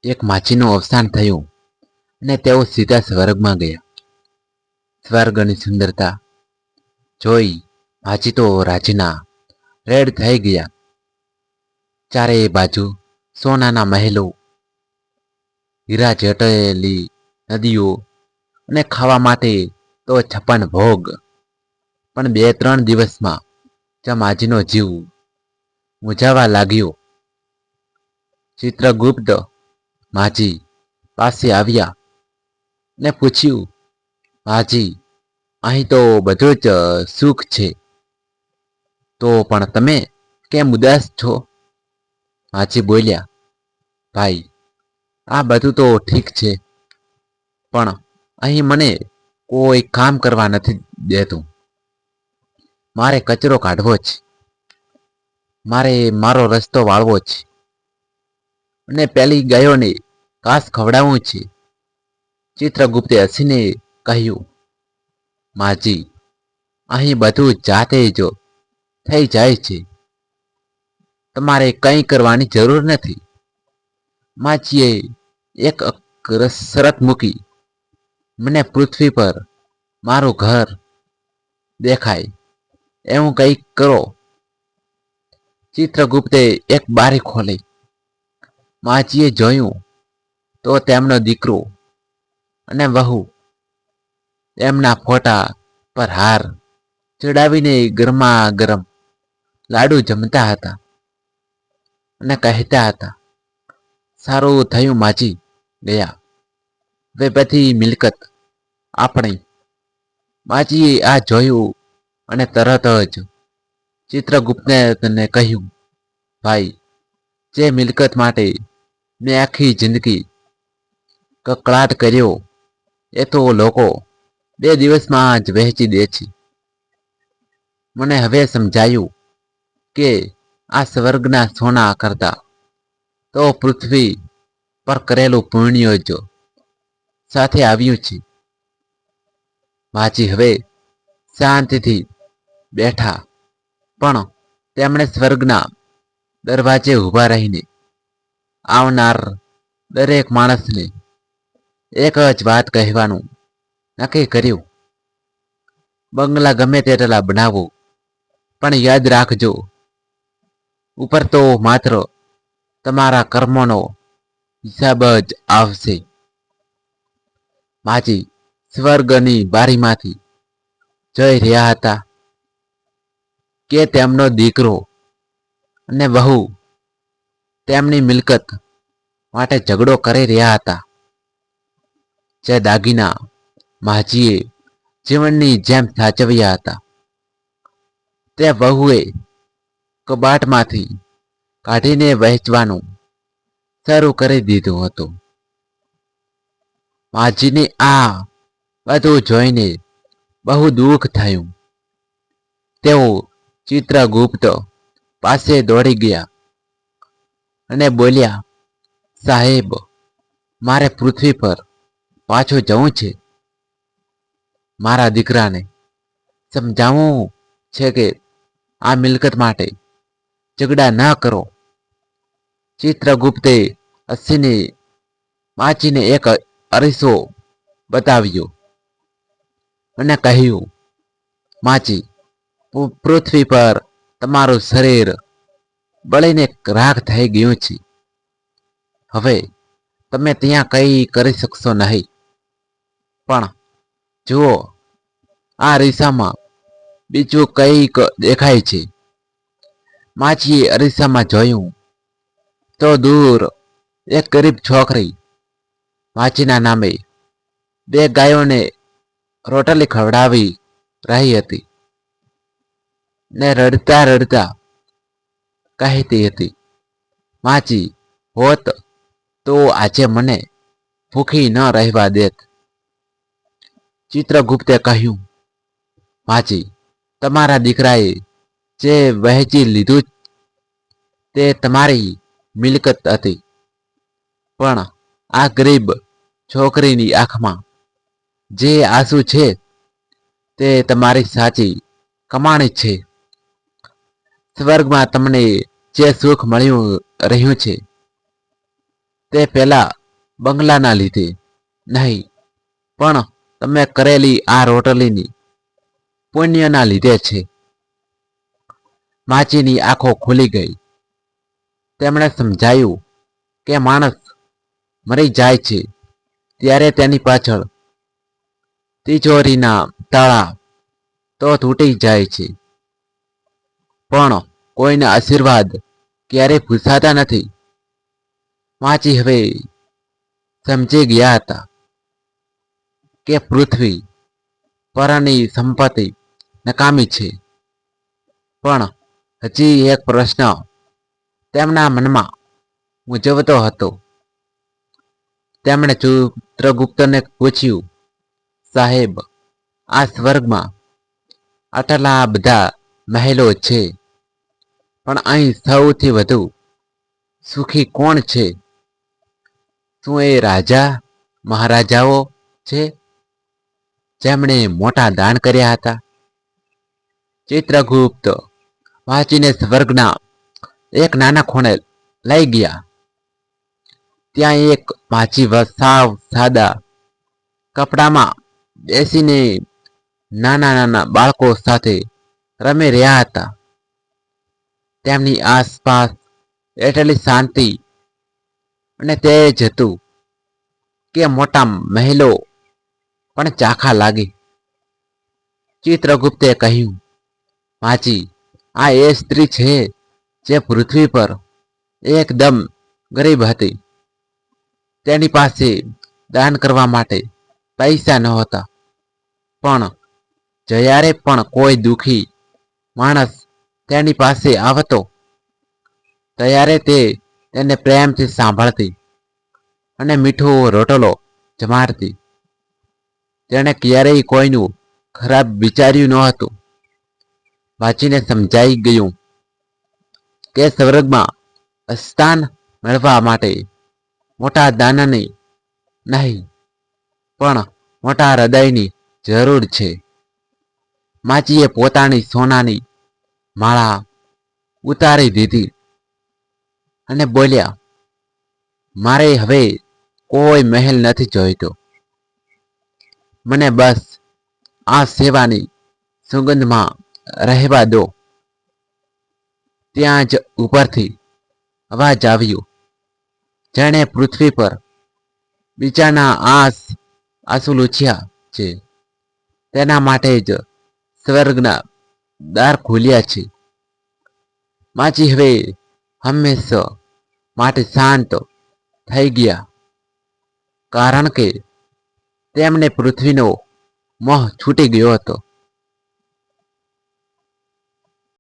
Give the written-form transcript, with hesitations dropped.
એક માછીનું અવસાન થયું અને તેઓ સીધા સ્વર્ગમાં ગયા. સ્વર્ગની સુંદરતા જોઈ માછી તો રાજીના રેડ થઈ ગયા. ચારે બાજુ સોનાના મહેલો, હીરા જટેલી નદીઓ અને ખાવા માટે તો 56 ભોગ. પણ 2-3 દિવસમાં માછીનો જીવ મૂંઝાવા લાગ્યો. ચિત્રગુપ્ત માછી પાસે આવ્યા ને પૂછ્યું, માછી, અહીં તો બધું જ સુખ છે, તો પણ તમે કેમ ઉદાસ છો? માછી બોલ્યા, ભાઈ, આ બધું તો ઠીક છે, પણ અહીં મને કોઈ કામ કરવા નથી દેતું. મારે કચરો કાઢવો છે, મારે મારો રસ્તો વાળવો છે અને પેલી ગાયોને ઘાસ ખવડાવવું છે. ચિત્રગુપ્તે હસીને કહ્યું, માજી, અહીં બધું જાતે જ થઈ જાય છે, તમારે કંઈ કરવાની જરૂર નથી. માછીએ એક શરત મૂકી, મને પૃથ્વી પર મારું ઘર દેખાય એવું કંઈક કરો. ચિત્રગુપ્તે એક બારી ખોલી. માછીએ જોયું તો તેમનો દીકરો અને વહુ એમના ફોટા પર હાર ચડાવીને ગરમા ગરમ લાડુ જમતા હતા અને કહેતા હતા, સારું થયું માજી ગયા, હવે બધી મિલકત આપણી. માજીએ આ જોયું અને તરત જ ચિત્રગુપ્તને કહ્યું, ભાઈ, જે મિલકત માટે મેં આખી જિંદગી કકળાટ કર્યો એ તો લોકો 2 દિવસમાં જ વહેંચી દે છે. મને હવે સમજાયું કે આ સ્વર્ગના સોના કરતા તો પૃથ્વી પર કરેલું પુણ્ય જ સાથે આવ્યું છે. માછી હવે શાંતિથી બેઠા, પણ તેમણે સ્વર્ગના દરવાજે ઊભા રહીને આવનાર દરેક માણસને એક જ વાત કહેવાનું નક્કી કર્યું, બંગલા ગમે તેટલા બનાવો, પણ યાદ રાખજો, ઉપર તો માત્ર તમારા કર્મોનો હિસાબ જ આવશે. માજી સ્વર્ગની બારીમાંથી જોઈ રહ્યા હતા કે તેમનો દીકરો અને વહુ તેમની મિલકત માટે ઝઘડો કરી રહ્યા હતા. જે દાગીના માજીએ જીવનની જેમ સાચવ્યા હતા, તે વહુએ કબાટમાંથી કાઢીને વહેંચવાનું શરૂ કરી દીધું હતું. માજીને આ બધું જોઈને બહુ દુઃખ થયું. તેઓ ચિત્રગુપ્ત પાસે દોડી ગયા અને બોલ્યા, સાહેબ, મારે પૃથ્વી પર પાછું જવું છે. મારા દીકરાને સમજાવવું છે કે આ મિલકત માટે ઝઘડા ન કરો. ચિત્રગુપ્તે હસીને માછીને એક અરીસો બતાવ્યો અને કહ્યું, માછી, પૃથ્વી પર તમારું શરીર બળીને રાખ થઈ ગયું છે. હવે તમે ત્યાં કંઈ કરી શકશો નહીં. પણ જુઓ, આ અરીસામાં બીજું કંઈક દેખાય છે. માછીએ અરીસામાં જોયું તો દૂર એક ગરીબ છોકરી માછીના નામે 2 ગાયોને રોટલી ખવડાવી રહી હતી ને રડતા રડતા કહેતી હતી, માછી હોત તો આજે મને ભૂખી ન રહેવા દેત. ચિત્રગુપ્તે કહ્યું, માછી, તમારા દીકરાએ જે વહેંચી લીધું તે તમારી મિલકત હતી, પણ આ ગરીબ છોકરીની આંખમાં જે આંસુ છે તે તમારી સાચી કમાણી છે. સ્વર્ગમાં તમને જે સુખ મળ્યું રહ્યું છે તે પેલા બંગલાના લીધે નહીં, પણ તમે કરેલી આ રોટલીની પુણ્યના લીધે છે. માજીની આંખો ખુલી ગઈ. તેમણે સમજાયું કે માણસ મરી જાય છે ત્યારે તેની પાછળ તિજોરીના તાળા તો તૂટી જાય છે, પણ કોઈના આશીર્વાદ ક્યારેય ભૂસાતા નથી. માજી હવે સમજી ગયા હતા કે પૃથ્વી પરની સંપત્તિ નકામી છે, પણ હજી એક પ્રશ્ન તેમના મનમાં મૂંઝવતો હતો. તેમણે ચિત્રગુપ્તને પૂછ્યું, સાહેબ, આ સ્વર્ગમાં આટલા બધા મહેલો છે, પણ અહીં સૌથી વધુ સુખી કોણ છે? શું એ રાજા મહારાજાઓ છે જેમણે મોટા દાન કર્યા હતા? ચિત્રગુપ્ત વાંચીને સ્વર્ગના એક નાના ખૂણે લઈ ગયા. ત્યાં એક માજી સાવ સાદા કપડામાં બેસીને નાના નાના બાળકો સાથે રમી રહ્યા હતા. તેમની આસપાસ એટલી શાંતિ અને તેજ હતું કે મોટા મહેલો પણ ચાખા લાગી. ચિત્રગુપ્તે કહ્યું, માજી, આ એ સ્ત્રી છે જે પૃથ્વી પર એકદમ ગરીબ હતી. તેની પાસે દાન કરવા માટે પૈસા નહોતા, પણ જ્યારે પણ કોઈ દુઃખી માણસ તેની પાસે આવતો ત્યારે તે તેને પ્રેમથી સાંભળતી અને મીઠો રોટલો જમાડતી. તેણે ક્યારેય કોઈનું ખરાબ વિચાર્યું ન હતું. વાંચીને સમજાઈ ગયું કે સ્વર્ગમાં સ્થાન મેળવવા માટે મોટા દાનની નહીં, પણ મોટા હૃદયની જરૂર છે. માજીએ પોતાની સોનાની માળા ઉતારી દીધી અને બોલ્યા, મારે હવે કોઈ મહેલ નથી જોઈતો. મને બસ આ સેવાની સુગંધમાં રહેવા દો. ત્યાં જ ઉપરથી અવાજ આવ્યો, જેણે પૃથ્વી પર બીજાના આંસુ લૂછ્યા છે તેના માટે જ સ્વર્ગના દાર ખુલ્યા છે. માજી હવે હંમેશા માટે શાંત થઈ ગયા, કારણ કે તેમને પૃથ્વીનો મોહ છૂટી ગયો હતો.